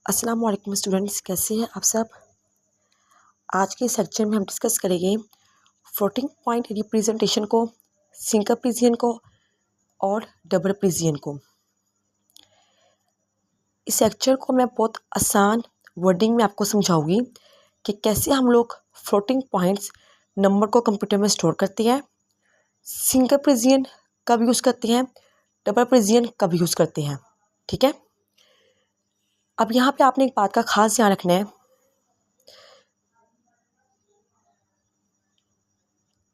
अस्सलाम वालेकुम स्टूडेंट्स, कैसे हैं आप सब। आज के सेक्शन में हम डिस्कस करेंगे फ्लोटिंग पॉइंट रिप्रेजेंटेशन को, सिंगल प्रिजियन को और डबल प्रिजियन को। इस सेक्शन को मैं बहुत आसान वर्डिंग में आपको समझाऊंगी कि कैसे हम लोग फ्लोटिंग पॉइंट्स नंबर को कंप्यूटर में स्टोर करते हैं, सिंगल प्रिजियन कब यूज़ करते हैं, डबल प्रिजियन कब यूज़ करते हैं। ठीक है। अब यहाँ पे आपने एक बात का खास ध्यान रखना है,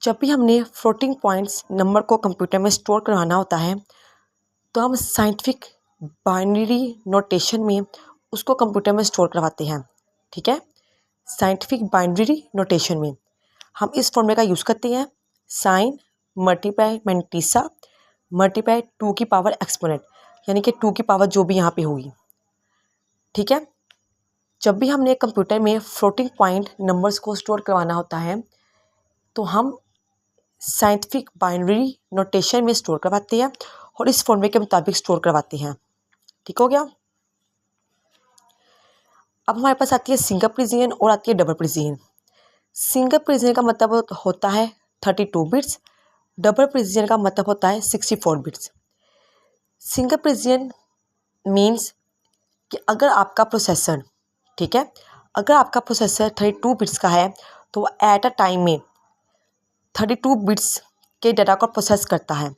जब भी हमने फ्लोटिंग पॉइंट्स नंबर को कंप्यूटर में स्टोर करवाना होता है तो हम साइंटिफिक बाइनरी नोटेशन में उसको कंप्यूटर में स्टोर करवाते हैं। ठीक है। साइंटिफिक बाइनरी नोटेशन में हम इस फॉर्मूले का यूज़ करते हैं, साइन मल्टीप्लाई मैंटीसा मल्टीप्लाई 2 की पावर एक्सपोनेंट, यानी कि 2 की पावर जो भी यहाँ पे होगी। ठीक है। जब भी हमने कंप्यूटर में फ्लोटिंग पॉइंट नंबर्स को स्टोर करवाना होता है तो हम साइंटिफिक बाइनरी नोटेशन में स्टोर करवाते हैं और इस फॉर्मूले के मुताबिक स्टोर करवाते हैं। ठीक हो गया। अब हमारे पास आती है सिंगल प्रिजियन और आती है डबल प्रिजियन। सिंगल प्रिजियन का मतलब होता है 32 बिट्स, डबल प्रिजियन का मतलब होता है 64 बिट्स। सिंगल प्रिजियन मीन्स कि अगर आपका प्रोसेसर, ठीक है, अगर आपका प्रोसेसर 32 बिट्स का है तो एट अ टाइम में 32 बिट्स के डाटा को प्रोसेस करता है।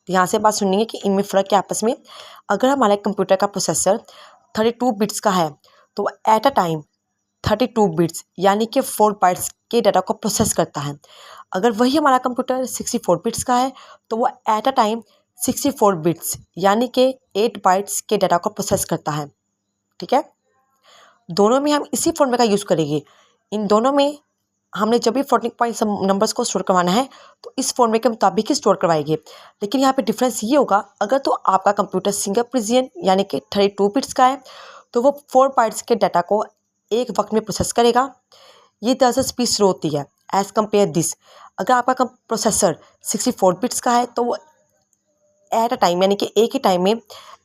यहाँ से बात सुनिए कि इनमें फ़र्क है आपस में। अगर हमारे कंप्यूटर का प्रोसेसर 32 बिट्स का है तो एट अ टाइम 32 बिट्स यानी कि 4 बाइट्स के डाटा को प्रोसेस करता है। अगर वही हमारा कंप्यूटर 64 बिट्स का है तो वो एट अ टाइम 64 बिट्स यानी कि 8 बाइट्स के डाटा को प्रोसेस करता है। ठीक है। दोनों में हम इसी फॉर्मूले का यूज़ करेंगे। इन दोनों में हमने जब भी फ्लोटिंग पॉइंट नंबर्स को स्टोर करवाना है तो इस फॉर्मूले के मुताबिक ही स्टोर करवाएंगे। लेकिन यहाँ पे डिफरेंस ये होगा, अगर तो आपका कंप्यूटर सिंगल प्रिजियन यानी कि 32 बिट्स का है तो वो 4 बाइट्स के डाटा को एक वक्त में प्रोसेस करेगा। ये दरअसल स्पीड स्लो होती है एज़ कम्पेयर दिस। अगर आपका प्रोसेसर 64 बिट्स का है तो वो एट अ टाइम यानी कि एक ही टाइम में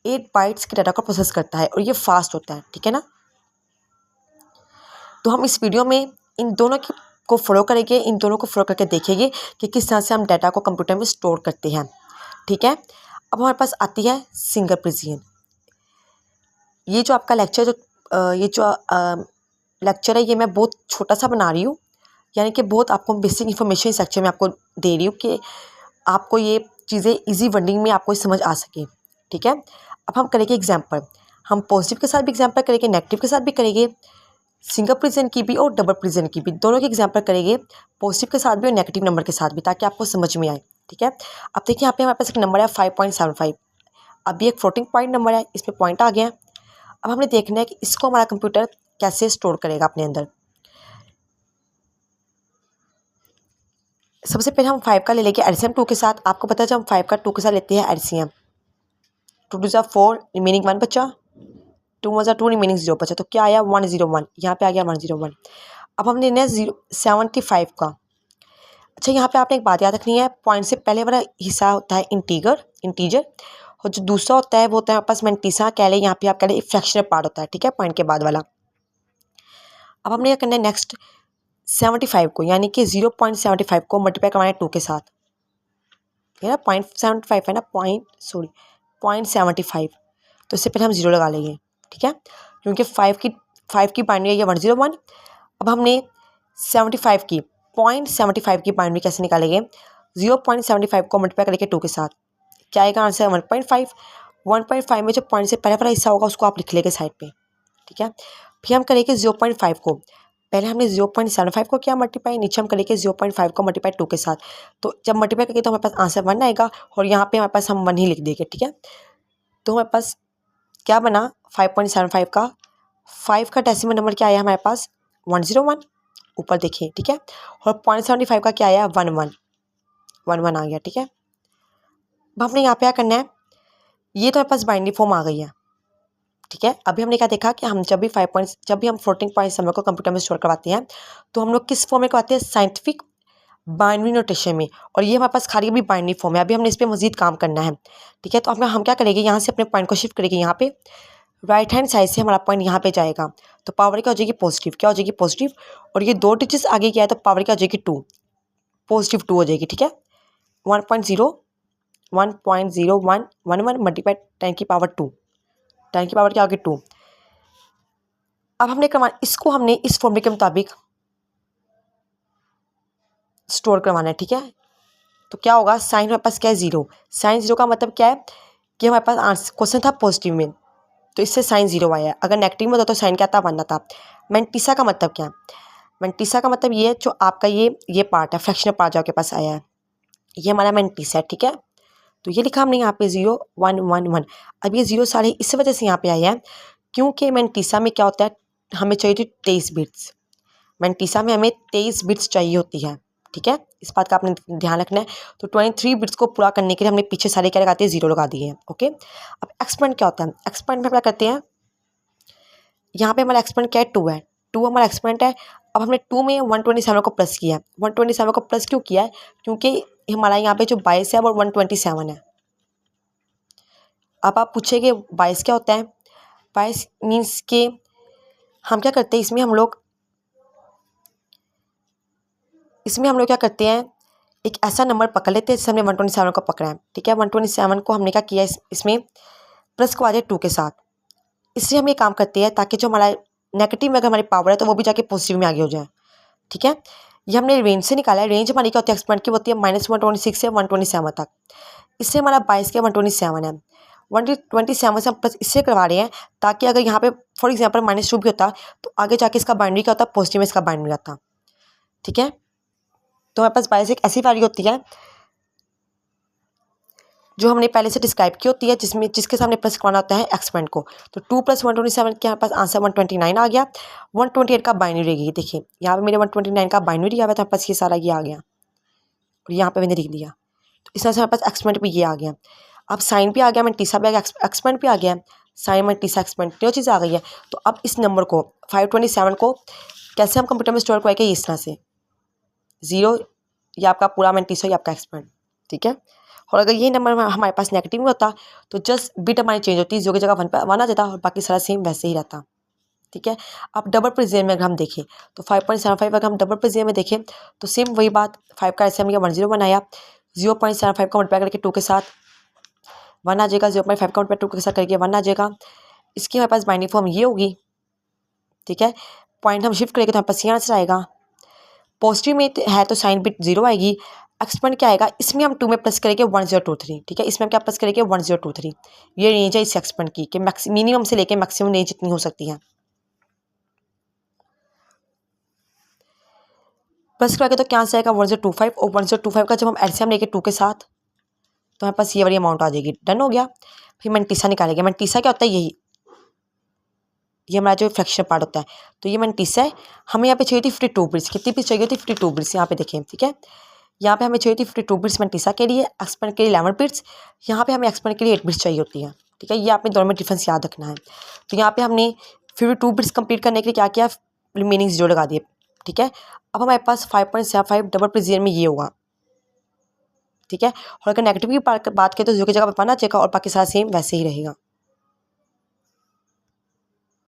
8 बाइट्स के डाटा को प्रोसेस करता है और ये फास्ट होता है। ठीक है ना। तो हम इस वीडियो में इन दोनों को फॉलो करेंगे, इन दोनों को फॉलो करके देखेंगे कि किस तरह से हम डाटा को कंप्यूटर में स्टोर करते हैं। ठीक है। अब हमारे पास आती है सिंगल प्रिजियन। ये जो आपका लेक्चर लेक्चर है ये मैं बहुत छोटा सा बना रही हूँ, यानी कि बहुत आपको बेसिक इन्फॉर्मेशन इस सेक्शन में आपको दे रही हूँ कि आपको ये चीज़ें इजी वर्डिंग में आपको समझ आ सके। ठीक है। अब हम करेंगे एग्जाम्पल। हम पॉजिटिव के साथ भी एग्जाम्पल करेंगे, नेगेटिव के साथ भी करेंगे, सिंगल प्रिजियन की भी और डबल प्रिजियन की भी, दोनों के एग्जाम्पल करेंगे, पॉजिटिव के साथ भी और नेगेटिव नंबर के साथ भी, ताकि आपको समझ में आए। ठीक है। अब देखिए यहाँ पे हमारे पास एक नंबर है 5.75। अभी एक फ्लोटिंग पॉइंट नंबर है, इसमें पॉइंट आ गया है। अब हमने देखना है कि इसको हमारा कंप्यूटर कैसे स्टोर करेगा अपने अंदर। सबसे पहले हम 5 का ले लेंगे एलसीएम 2 के साथ। आपको पता है जब हम 5 का 2 के साथ लेते हैं एलसीएम, 2 2 4 रिमेनिंग 1 बचा, 2 1 2 रिमेनिंग 0 बचा, तो क्या आया 101। यहाँ पे आ गया 101। अब हमने लेना है 75 का। अच्छा, यहाँ पे आपने एक बात याद रखनी है, पॉइंट से पहले वाला हिस्सा होता है इंटीजर और जो दूसरा होता है वो होता है आपके पास मैंटीसा, कह लें यहाँ पे आप कह लें फ्रैक्शनल पार्ट होता है। ठीक है, पॉइंट के बाद वाला। अब हमने क्या करना है नेक्स्ट 75 को, यानी कि 0.75 को मल्टीप्लाई करवाना है 2 के साथ। है ना, 0.75 है ना, 0.75, तो इससे पहले हम 0 लगा लेंगे। ठीक है, क्योंकि 5 की बाइनरी है ये 101। अब हमने 75 की 0.75 की बाइनरी कैसे निकालेंगे, 0.75 को मल्टीप्लाई करेंगे 2 के साथ, क्या आएगा आंसर 1.5। 1.5 में जो पॉइंट से पहले वाला हिस्सा होगा उसको आप लिख लेंगे साइड पे। ठीक है, फिर हम करेंगे 0.5 को, पहले हमने 0.75 को किया मल्टीप्लाई, नीचे हम करेंगे 0.5 को मल्टीप्लाई 2 के साथ, तो जब मल्टीप्लाई करेंगे तो हमारे पास आंसर 1 आएगा और यहाँ पे हमारे पास हम 1 ही लिख देंगे। ठीक है, तो हमारे पास क्या बना 5.75 का, 5 का डेसिमल नंबर क्या आया हमारे पास 101, ऊपर देखिए। ठीक है, और 0.75 का क्या आया 11 आ गया। ठीक है, अब हमने यहाँ पे क्या करना है, ये तो हमारे पास बाइनरी फॉर्म आ गई है। ठीक है, अभी हमने क्या देखा कि हम जब भी हम फ्लोटिंग पॉइंट नंबर को कंप्यूटर में स्टोर करवाते हैं तो हम लोग किस फॉर्म में करवाते हैं, साइंटिफिक बाइनरी नोटेशन में, और ये हमारे पास खाली भी बाइनरी फॉर्म है। अभी हमने इस पर मजीद काम करना है। ठीक है, तो हम क्या करेंगे, यहाँ से अपने पॉइंट को शिफ्ट करेंगे यहाँ पे, राइट हैंड साइड से हमारा पॉइंट यहाँ पे जाएगा, तो पावर क्या हो जाएगी पॉजिटिव, क्या हो जाएगी पॉजिटिव, और ये 2 डिजिट्स आगे क्या है तो पावर क्या हो जाएगी 2, पॉजिटिव 2 हो जाएगी, ठीक है। 1.0111 मल्टीप्लाई 10 की पावर 2, 10 की पावर क्या होगी 2। अब हमने करवाना, इसको हमने इस फॉर्मूले के मुताबिक स्टोर करवाना है, ठीक है। तो क्या होगा, साइन हमारे पास क्या है 0, साइन 0 का मतलब क्या है कि हमारे पास आंसर क्वेश्चन था पॉजिटिव में, तो इससे साइन 0 आया है। अगर नेगेटिव में होता तो साइन क्या था 1 आता। मैंटीसा का मतलब क्या है, मैंटीसा का मतलब ये है जो आपका ये पार्ट है, फ्रैक्शनल पार्ट जो आपके पास आया है, ये हमारा मैंटीसा है, ठीक है। तो ये लिखा हमने यहाँ पे 0 1 1 1। अब ये 0 सारे इस वजह से यहाँ पे आया है क्योंकि मैंटीसा में क्या होता है, हमें चाहिए थी 23 बिट्स, मैंटीसा में हमें 23 बिट्स चाहिए होती है, ठीक है। इस बात का आपने ध्यान रखना है। तो 23 बिट्स को पूरा करने के लिए हमने पीछे सारे क्या लगाते हैं 0 लगा दिए हैं, ओके। अब एक्सपेंड क्या होता है, एक्सपेंड में क्या करते हैं, यहाँ पे हमारा एक्सपेंड क्या है 2 है, 2 हमारा एक्सपेंड है। अब हमने 2 में 127 को प्लस किया है, 127 को प्लस क्यों किया है, क्योंकि हमारा यहाँ पे जो 22 है वो 127 है। अब आप पूछेंगे 22 क्या होता है, 22 मीन्स के हम क्या करते हैं, इसमें हम लोग क्या करते हैं, एक ऐसा नंबर पकड़ लेते हैं जैसे हमने 127 को पकड़ा है, ठीक है। 127 को हमने क्या किया इसमें प्लस को आ जाए 2 के साथ, इससे हम ये काम करते हैं ताकि जो हमारा नेगेटिव में अगर हमारी पावर है तो वो भी जाके पॉजिटिव में आगे हो जाए, ठीक है। ये हमने रेंज से निकाला है, रेंज हमारी क्या होती है एक्सपेंड की होती है -126 से 127 तक, इससे हमारा 22 के 127 है, 127 से हम प्लस इससे करवा रहे हैं ताकि अगर यहाँ पे फॉर एग्जाम्पल -2 भी होता तो आगे जाके इसका बाइनरी क्या होता पॉजिटिव में इसका बाइनरी आता, ठीक है। तो हमारे पास 22 एक ऐसी वैल्यू होती है जो हमने पहले से डिस्क्राइब की होती है, जिसके सामने प्लस करवाना होता है एक्सपेंड को। तो 2 + 127 के हमारे पास आंसर 129 आ गया, 128 का बाइनरी रहेगी, देखिए यहाँ पे मेरे 129 का बाइनरी आ गया, तो हमारे पास ये सारा ये आ गया और यहाँ पे मैंने लिख दिया, तो इस तरह से हमारे पास एक्सपेंड भी ये आ गया। अब साइन भी आ गया, मैंटीसा भी आ गया, एक्सपेंड भी आ गया, साइन मैंटीसा एक्सपेंड तीनों चीज़ आ गई है। तो अब इस नंबर को 527 को कैसे हम कंप्यूटर में स्टोर करेंगे, इस तरह से 0 ये आपका पूरा मैंटीसा, ये आपका एक्सपेंड, ठीक है। और अगर ये नंबर हमारे पास नेगेटिव में होता तो जस्ट बिट हमारी चेंज होती, 0 की जगह 1 पे 1 आ जाता और बाकी सारा सेम वैसे ही रहता, ठीक है। अब डबल प्रिजियन में अगर हम देखें तो 5.75 अगर हम डबल प्रिजियन में देखें तो सेम वही बात, 5 का ऐसे हमने 10 बनाया, 0.75 का मल्टीप्लाई करके 2 के साथ 1 आ जाएगा, 0.5 का मल्टीप्लाई 2 के साथ करके 1 आ जाएगा। इसकी हमारे पास बाइनरी फॉर्म ये होगी, ठीक है। पॉइंट हम शिफ्ट करेंगे तो हमारे पास ये आंसर आएगा, पॉजिटिव में है तो साइन बिट 0 आएगी, एक्सपेंड क्या आएगा, इसमें हम 2 में प्लस करेंगे 1023, ठीक है। इसमें हम क्या प्लस करेंगे 1023, ये रेंज है इस एक्सपेंड की कि मिनिमम से लेके मैक्सिमम रेंज इतनी हो सकती है। प्लस करके तो क्या आंसर आएगा 1025, और 1025 का जब हम एलसीएम लेके 2 के साथ तो हमारे पास ये वाली अमाउंट आ जाएगी, डन हो गया। फिर मैंटीसा निकालेंगे, मैंटीसा क्या होता है यही, ये हमारा जो फ्रैक्शन पार्ट होता है, तो ये मैंटीसा है। हमें यहाँ पे चाहिए थी 52 बिट्स, कितनी बिट्स चाहिए थी 52 बिट्स, यहाँ पे देखें, ठीक है। यहाँ पे हमें चाहिए थी 52 बिट्स मैंटीसा के लिए, एक्सपेंड के लिए 11 बिट्स, यहाँ पे हमें एक्सपेंड के लिए 8 बिट्स चाहिए होती है, ठीक है। ये आपने दोनों में डिफरेंस याद रखना है। तो यहाँ पे हमने 52 बिट्स कंप्लीट करने के लिए क्या किया, रिमेनिंग 0 लगा दिए, ठीक है। अब हमारे पास 5.75 डबल प्रिजियन में ये होगा, ठीक है। और अगर नेगेटिव की बात करें तो 0 की जगह पर 1 आ जाएगा और बाकी सारा सेम वैसे ही रहेगा।